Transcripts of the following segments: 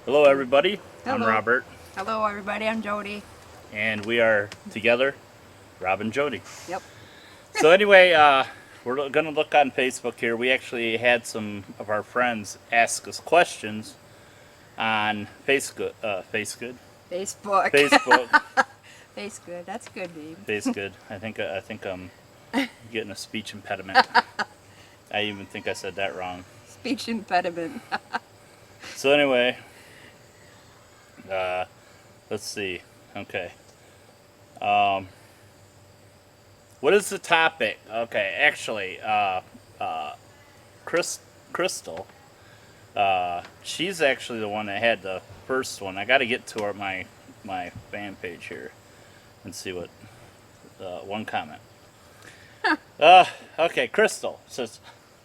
Hello, everybody. I'm Hello. Robert, Hello, everybody. I'm Jody. and we are together, Rob and Jody. Yep. So, anyway, we're going to look on Facebook here. We actually had some of our friends ask us questions on Facebook. Facebook. Facebook. Face good. That's a good name. Facebook. I think I'm getting a speech impediment. I even think I said that wrong. Speech impediment. So, anyway, uh, let's see. Okay. Um, what is the topic? Okay, actually, Chris, Crystal. She's actually the one that had the first one. I got to get to my fan page here and see what one comment. Okay, Crystal says,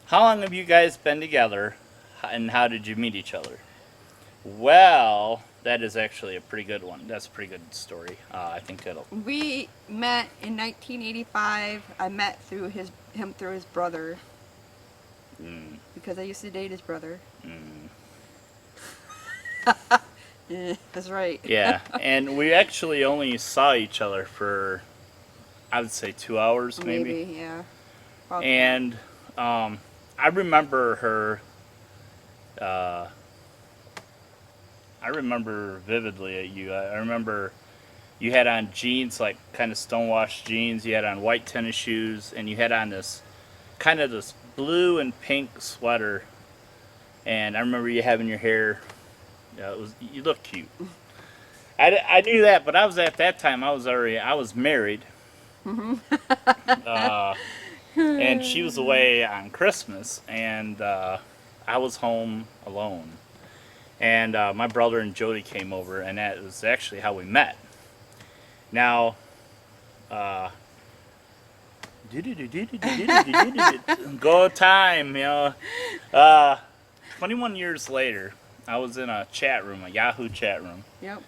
"How long have you guys been together, and how did you meet each other?" Well, that is actually a pretty good one. That's a pretty good story. I think it'll. We met in 1985. I met him through his brother Mm, because I used to date his brother. mm. That's right. Yeah, and we actually only saw each other for, I would say, 2 hours maybe. Maybe, yeah. About that. And I remember her. Uh, I remember vividly at you. I remember you had on jeans, like kind of stonewashed jeans. You had on white tennis shoes, and you had on this blue and pink sweater. And I remember you having your hair. You look cute. I knew that, but I was at that time. I was married. Uh, and she was away on Christmas, and I was home alone. And my brother and Jody came over, and that was actually how we met. Now, uh, go time, 21 years later, I was in a chat room, a Yahoo chat room, Yep.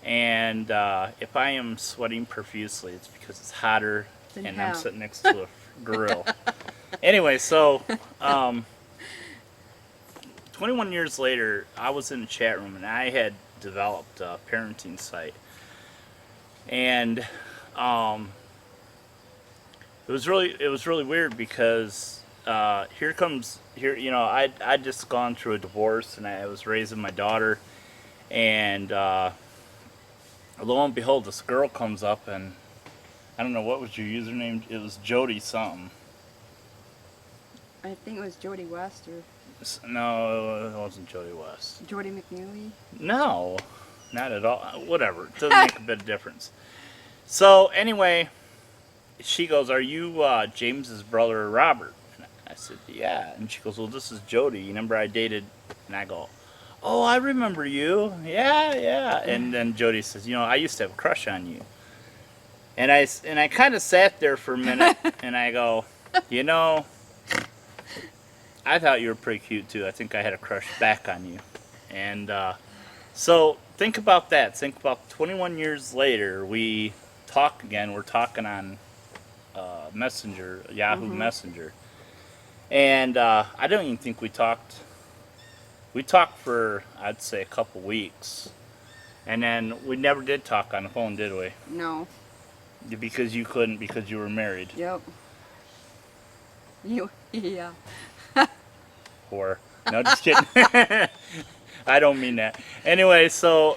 and if I am sweating profusely, it's because it's hotter, Then and I'm how? sitting next to a grill. Anyway, so 21 years later, I was in a chat room and I had developed a parenting site, and um, it was really weird because I just gone through a divorce and I was raising my daughter, and lo and behold, this girl comes up and I don't know what was your username. It was Jody something. I think it was Jody West or No, it wasn't Jody West. Jody McNeely. No, not at all. Whatever. It doesn't make a bit of difference. So, anyway, she goes, "Are you James's brother, Robert?" And I said, "Yeah." And she goes, "Well, this is Jody. You remember I dated?" And I go, "Oh, I remember you. Yeah, yeah." And then Jody says, "I used to have a crush on you." And I kind of sat there for a minute, and I go, "You know, I thought you were pretty cute too. I think I had a crush back on you." And so think about that. Think about 21 years later, we talk again. We're talking on Messenger, Yahoo Mhm. Messenger, and I don't even think we talked. We talked for, I'd say, a couple weeks, and then we never did talk on the phone, did we? No. Because you couldn't, because you were married. Yep. You. Yeah. Or no, just kidding. I don't mean that. Anyway, so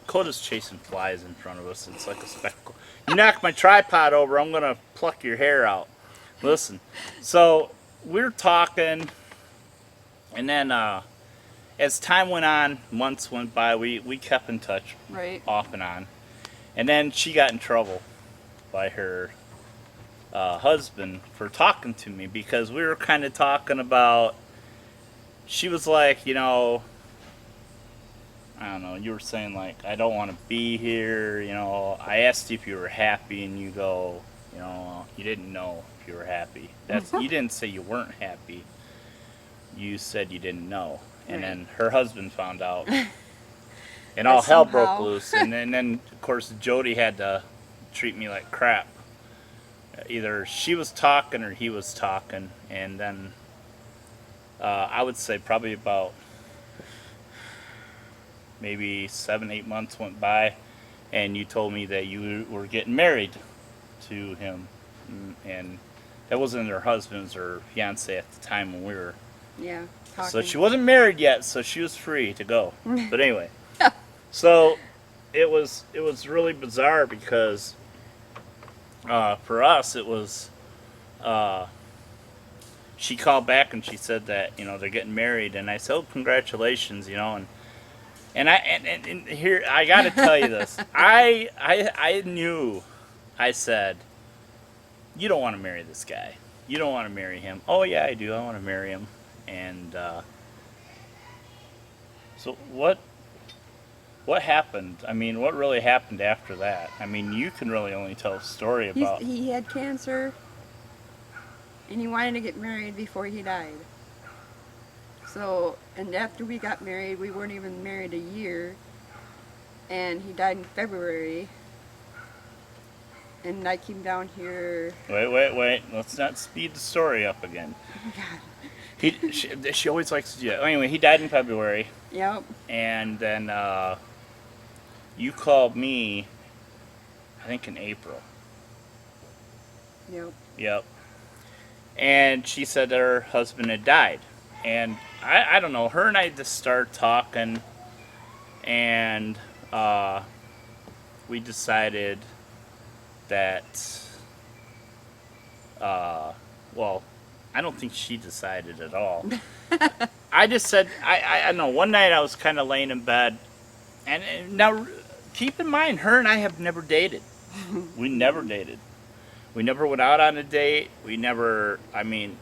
Coda's chasing flies in front of us. It's like a spectacle. You knock my tripod over, I'm gonna pluck your hair out. Listen, so we're talking, and then as time went on, months went by, we kept in touch Right. off and on, and then she got in trouble by her husband for talking to me because we were kind of talking about. She was like, I don't know, you were saying, like, I don't want to be here. I asked you if you were happy, and you go, you didn't know if you were happy. You didn't say you weren't happy. You said you didn't know. And Right. then her husband found out, and But all hell broke somehow- loose. And then, of course, Jody had to treat me like crap. Either she was talking or he was talking. And then I would say probably about maybe 7, 8 months went by, and you told me that you were getting married to him, and that wasn't her husband's or fiance at the time when we were. Yeah, So talking. she wasn't married yet, so she was free to go. But anyway, so it was really bizarre because for us it was she called back and she said that they're getting married, and I said, oh, congratulations, and here I got to tell you this. I knew. I said, you don't want to marry this guy. You don't want to marry him. Oh yeah, I do. I want to marry him. And so what happened? I mean, what really happened after that? I mean, you can really only tell a story about. He had cancer, and he wanted to get married before he died. So, and after we got married, we weren't even married a year, and he died in February. And I came down here. Wait. Let's not speed the story up again. Oh God. She always likes to do that. Anyway, he died in February, Yep. and then you called me, I think in April. Yep. Yep. And she said that her husband had died. And I don't know, her and I just started talking, and we decided that, well, I don't think she decided at all. I just said, I don't know, one night I was kind of laying in bed, and now keep in mind, her and I have never dated. We never dated. We never went out on a date. We never, I mean,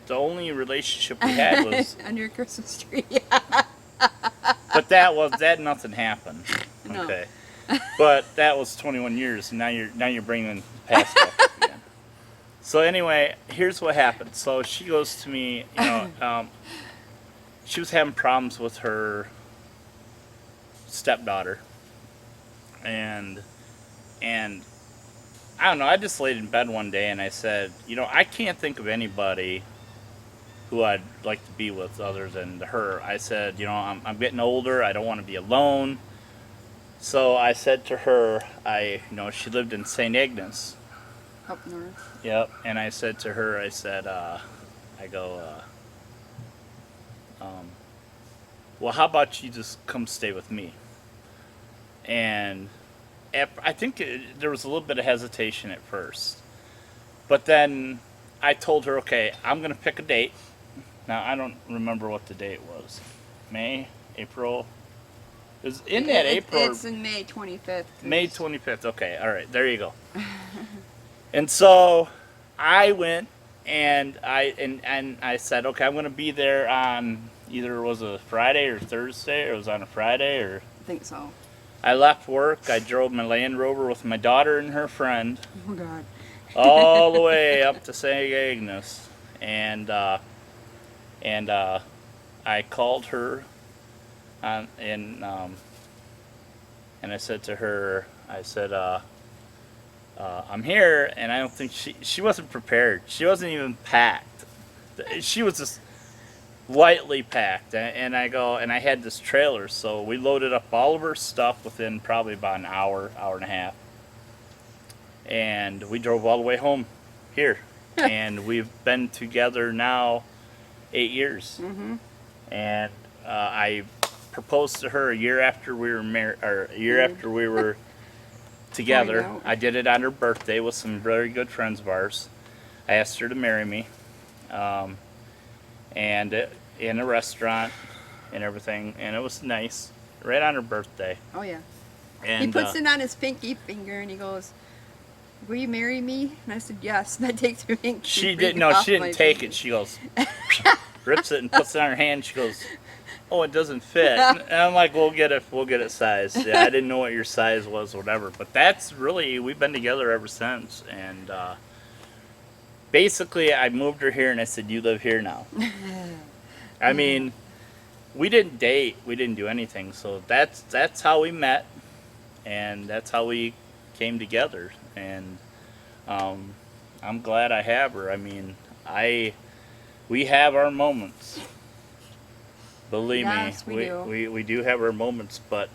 the only relationship we had was, under Christmas tree. but that nothing happened. No. Okay. But that was 21 years, and now you're bringing the past back up again. So anyway, here's what happened. So she goes to me, she was having problems with her stepdaughter, and I don't know. I just laid in bed one day and I said, I can't think of anybody who I'd like to be with other than her. I said, I'm getting older. I don't want to be alone. So I said to her, she lived in St. Ignace. Up north. Yep. And I said to her, well, how about you just come stay with me? And I think there was a little bit of hesitation at first. But then I told her, okay, I'm going to pick a date. Now, I don't remember what the date was. May? April? It was in that April. It's in May 25th. May 25th. Okay, all right, there you go. And so I went and I said, okay, I'm going to be there on either it was a Friday or Thursday, or it was on a Friday, or I think so. I left work. I drove my Land Rover with my daughter and her friend Oh God. all the way up to St. Agnes, and I called her, and I said to her, I said, I'm here, and I don't think she wasn't prepared. She wasn't even packed. She was just lightly packed, and I had this trailer, so we loaded up all of her stuff within probably about an hour and a half, and we drove all the way home here, and we've been together now 8 years. Mm-hmm. And I proposed to her a year after we were married, or a year after we were together. I did it on her birthday with some very good friends of ours. I asked her to marry me, and in a restaurant and everything, and it was nice, right on her birthday. Oh yeah. And He puts it on his pinky finger and he goes, "Will you marry me?" And I said, "Yes." And that takes her pinky she finger didn't. off No, she my didn't take finger. it. She goes, rips it and puts it on her hand. She goes, "Oh, it doesn't fit." And I'm like, "We'll get it sized." Yeah, I didn't know what your size was, or whatever. But that's really, we've been together ever since. And basically, I moved her here, and I said, "You live here now." I mean, we didn't date, we didn't do anything. So that's how we met, and that's how we came together. And I'm glad I have her. I mean, we have our moments. Believe Yes, me, we do. we do have our moments, but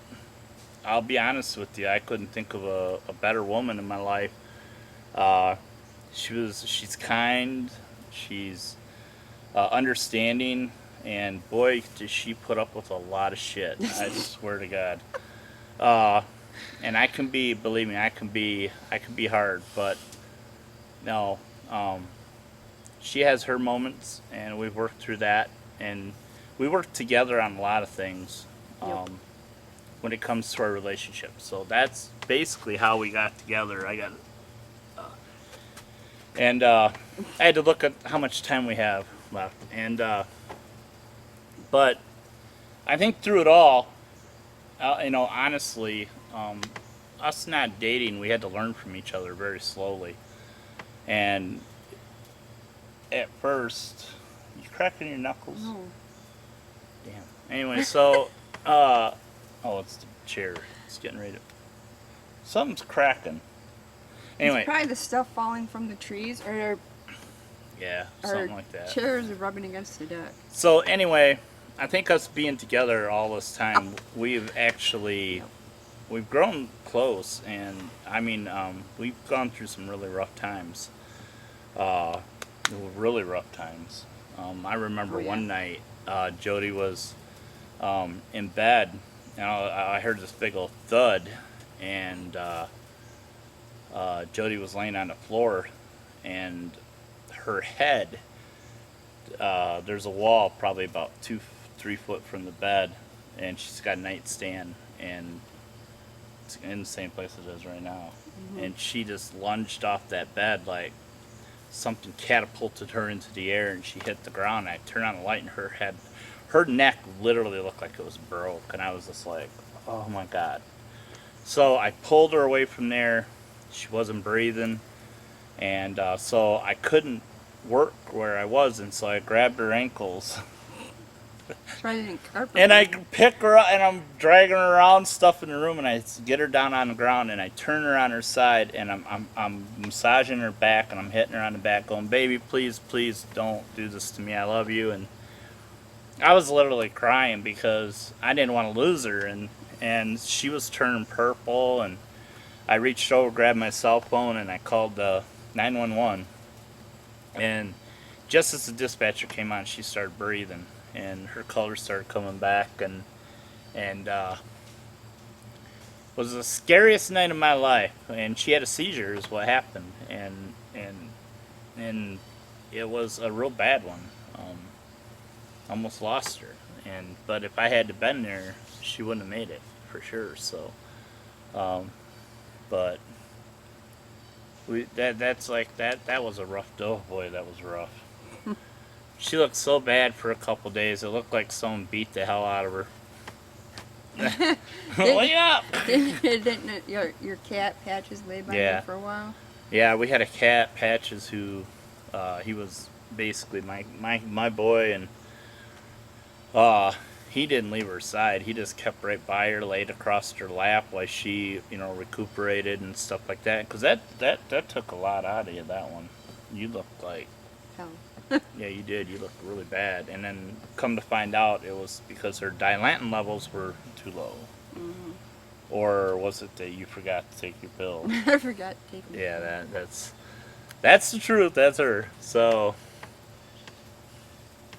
I'll be honest with you, I couldn't think of a better woman in my life. Uh, she's kind, she's understanding, and boy, does she put up with a lot of shit. I swear to God. Uh, and I can be, believe me, I can be hard, but no, she has her moments, and we've worked through that, and we work together on a lot of things. Yep. When it comes to our relationship. So that's basically how we got together. And I had to look at how much time we have left. And but I think through it all, honestly, us not dating, we had to learn from each other very slowly. And at first, you cracking your knuckles? No. Damn. Anyway, so oh, it's the chair. It's getting ready to. Something's cracking. Anyway, It's probably the stuff falling from the trees, or yeah, our something like that. chairs are rubbing against the deck. So anyway, I think us being together all this time, we've actually we've grown close, and I mean, we've gone through some really rough times. Uh, really rough times. I remember Oh, yeah. one night, Jody was in bed, and I heard this big old thud, and Jody was laying on the floor, and her head. There's a wall probably about 3 foot from the bed, and she's got a nightstand, and it's in the same place it is right now. And she just lunged off that bed like something catapulted her into the air, and she hit the ground. I turned on the light, and her neck literally looked like it was broke, and I was just like, oh my God. So I pulled her away from there. She wasn't breathing, and so I couldn't work where I was, and so I grabbed her ankles Try to carpet. and I pick her up, and I'm dragging her around stuff in the room, and I get her down on the ground, and I turn her on her side, and I'm massaging her back, and I'm hitting her on the back, going, baby, please, please don't do this to me. I love you. And I was literally crying because I didn't want to lose her, and she was turning purple, and I reached over, grabbed my cell phone, and I called 911. And just as the dispatcher came on, she started breathing, and her colors started coming back, and was the scariest night of my life. And she had a seizure, is what happened, and it was a real bad one. Almost lost her, but if I had to been there, she wouldn't have made it for sure. So, but that's like that was a rough dough, boy. That was rough. She looked so bad for a couple days. It looked like someone beat the hell out of her. Wake up! Didn't your cat Patches lay by Yeah. you for a while? Yeah, we had a cat, Patches, who he was basically my boy, and he didn't leave her side. He just kept right by her, laid across her lap while she, recuperated and stuff like that. Because that took a lot out of you, that one. You looked like, Hell. yeah, you did. You looked really bad. And then come to find out, it was because her dilantin levels were too low. Mm-hmm. Or was it that you forgot to take your pill? I forgot to take them. Yeah, that's the truth. That's her. So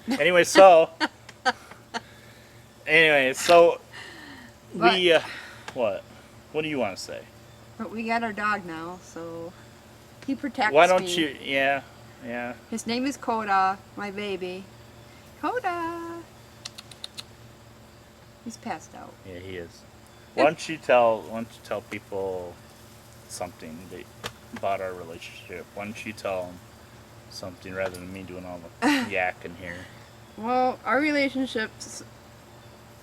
anyway, so But- we what? What do you want to say? But we got our dog now, so he protects Why don't me. you? Yeah, yeah. His name is Coda, my baby. Coda. He's passed out. Yeah, he is. Why don't you tell people something about our relationship? Why don't you tell them something rather than me doing all the yakking here? Well, our relationships.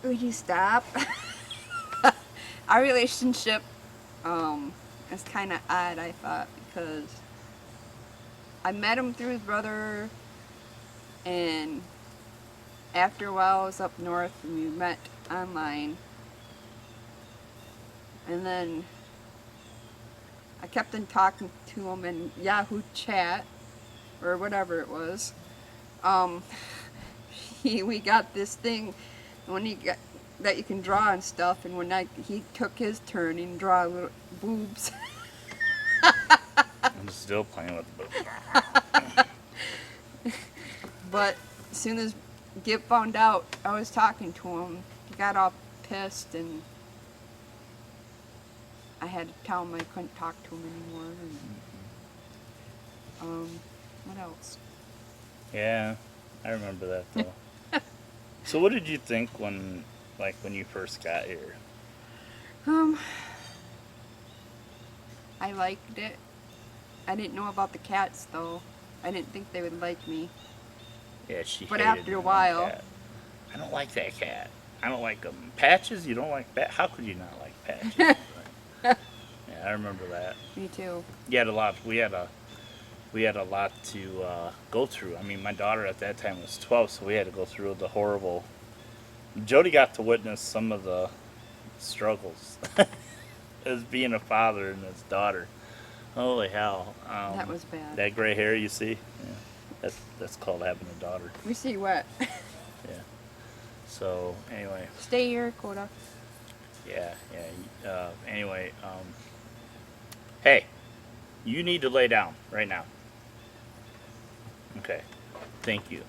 Would you stop? Our relationship is kind of odd, I thought, because I met him through his brother, and after a while I was up north and we met online, and then I kept on talking to him in Yahoo chat or whatever it was. We got this thing when he got that you can draw and stuff, and when he took his turn and draw little boobs. I'm still playing with the boobs. But as soon as Gip found out I was talking to him, he got all pissed, and I had to tell him I couldn't talk to him anymore. And, what else? Yeah, I remember that though. So what did you think when you first got here? I liked it. I didn't know about the cats though. I didn't think they would like me. Yeah, she But hated after me a one while- cat. I don't like that cat. I don't like them. Patches? You don't like How could you not like Patches? Yeah, I remember that. Me too. You had a lot. We had a lot to go through. I mean, my daughter at that time was 12, so we had to go through the horrible. Jody got to witness some of the struggles as being a father and his daughter. Holy hell! That was bad. That gray hair you see, yeah, that's called having a daughter. We see what? Yeah. So anyway, Stay here, Coda. yeah. Anyway, hey, you need to lay down right now. Okay. Thank you.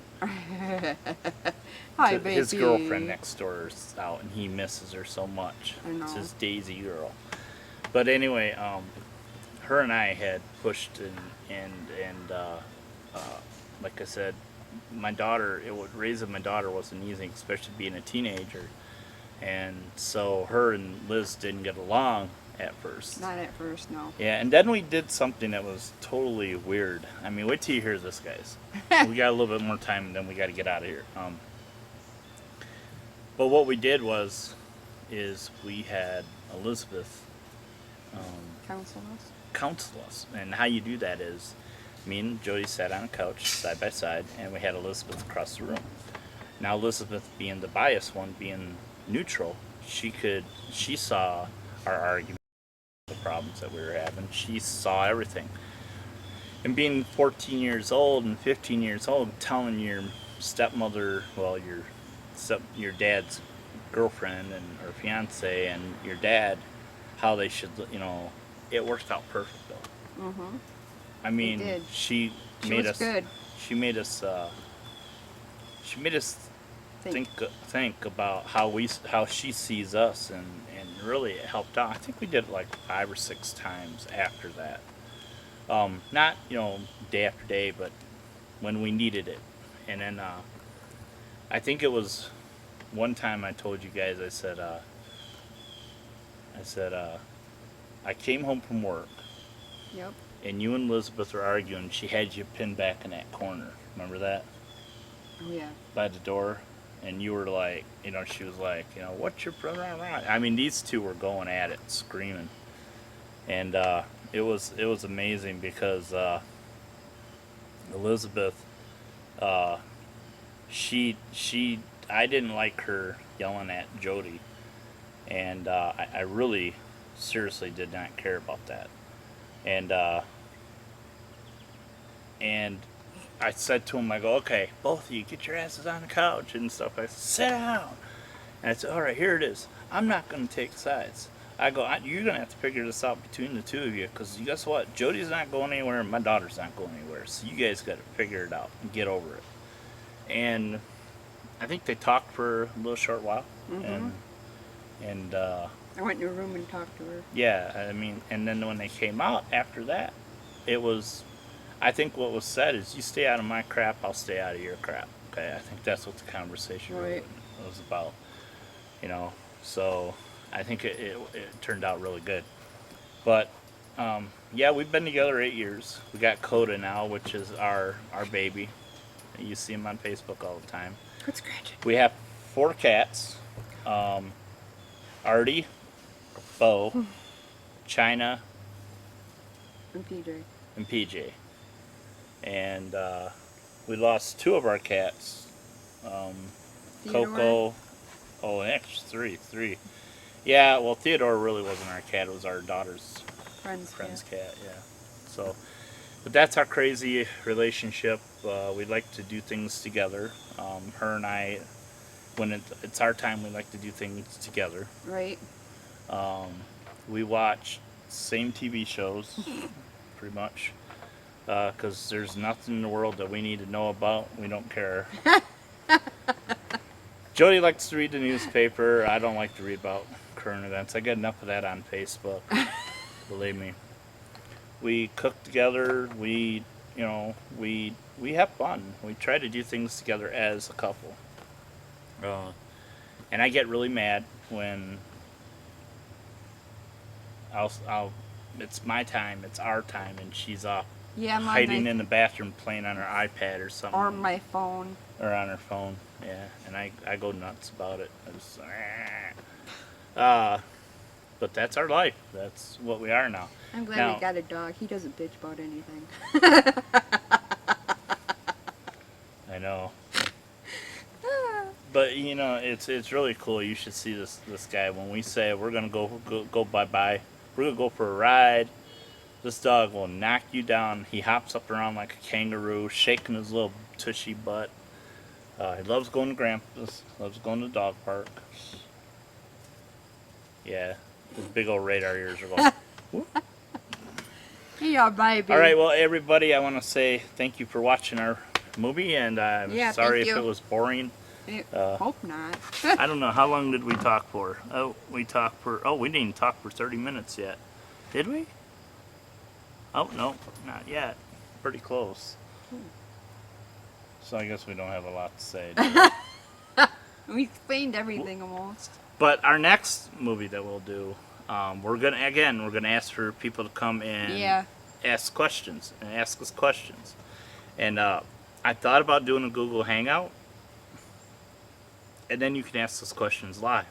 Hi, baby. His girlfriend next door is out, and he misses her so much. I know. It's his Daisy girl. But anyway, her and I had pushed and like I said, my daughter. Raising my daughter wasn't easy, especially being a teenager. And so her and Liz didn't get along at first. Not at first, no. Yeah, and then we did something that was totally weird. I mean, wait till you hear this, guys. We got a little bit more time, and then we got to get out of here. But what we did is we had Elizabeth counsel us. And how you do that is, me and Jody sat on a couch side by side, and we had Elizabeth across the room. Now Elizabeth, being the biased one, being neutral, she saw our argument, the problems that we were having. She saw everything. And being 14 years old and 15 years old, telling your stepmother, well, your dad's girlfriend and or fiance and your dad how they should, it worked out perfect though. Mhm. I mean, did. she She made was us good. She made us think about how she sees us, and really it helped out. I think we did it like 5 or 6 times after that. Not day after day, but when we needed it. And then I think it was one time I told you guys, I said I came home from work Yep. and you and Elizabeth were arguing. She had you pinned back in that corner. Remember that? Oh yeah. By the door. And you were like, she was like, what's your brother? I mean, these two were going at it, screaming. And it was amazing because Elizabeth, I didn't like her yelling at Jody. And I really seriously did not care about that. And I said to him, I go, okay, both of you, get your asses on the couch and stuff. I said, sit down. And I said, all right, here it is. I'm not going to take sides. I go, you're going to have to figure this out between the two of you, because guess what? Jody's not going anywhere and my daughter's not going anywhere. So you guys got to figure it out and get over it. And I think they talked for a little short while. Mhm. And I went in her room and talked to her. yeah, I mean, and then when they came out after that, it was, I think what was said is, you stay out of my crap, I'll stay out of your crap. Okay, I think that's what the conversation really Right. was about. So I think it turned out really good. But yeah, we've been together 8 years. We got Coda now, which is our baby. You see him on Facebook all the time. Quit scratching. We have 4 cats. Artie, Bo, China, And PJ. and PJ. And we lost 2 of our cats. Theodore? Coco. Oh, actually 3. Yeah, well, Theodore really wasn't our cat. It was our daughter's Friends. friend's cat. Yeah. So, but that's our crazy relationship. We like to do things together. Her and I when it's our time, we like to do things together. Right. We watch same TV shows, pretty much, because there's nothing in the world that we need to know about. We don't care. Jody likes to read the newspaper. I don't like to read about current events. I get enough of that on Facebook. Believe me. We cook together. We have fun. We try to do things together as a couple. And I get really mad when I'll it's my time, it's our time, and she's off Yeah, I'm on hiding my, in the bathroom playing on her iPad or something. or my phone. Or on her phone, yeah. And I go nuts about it. I just, but that's our life. That's what we are now. I'm glad Now- we got a dog. He doesn't bitch about anything. I know. But it's really cool. You should see this guy. When we say we're gonna go bye, we're gonna go for a ride. This dog will knock you down. He hops up around like a kangaroo, shaking his little tushy butt. He loves going to Grandpa's. Loves going to the dog park. Yeah, his big old radar ears are going. Whoop. Yeah, baby. All right, well, everybody, I want to say thank you for watching our movie, and I'm Yeah, sorry thank if you. it was boring. Hope not. I don't know. How long did we talk for? We didn't even talk for 30 minutes yet. Did we? Oh, no, not yet. Pretty close. So I guess we don't have a lot to say. do we? We explained everything almost. But our next movie that we'll do, we're gonna ask for people to come and Yeah. ask questions and ask us questions. And I thought about doing a Google Hangout, and then you can ask us questions live,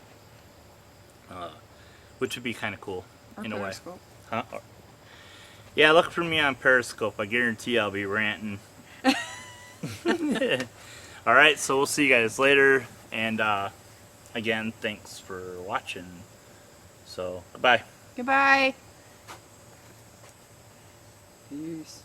which would be kind of cool Or in a way. Periscope. Huh? Yeah, look for me on Periscope. I guarantee I'll be ranting. All right, so we'll see you guys later, and again, thanks for watching. So, bye. Goodbye. Peace.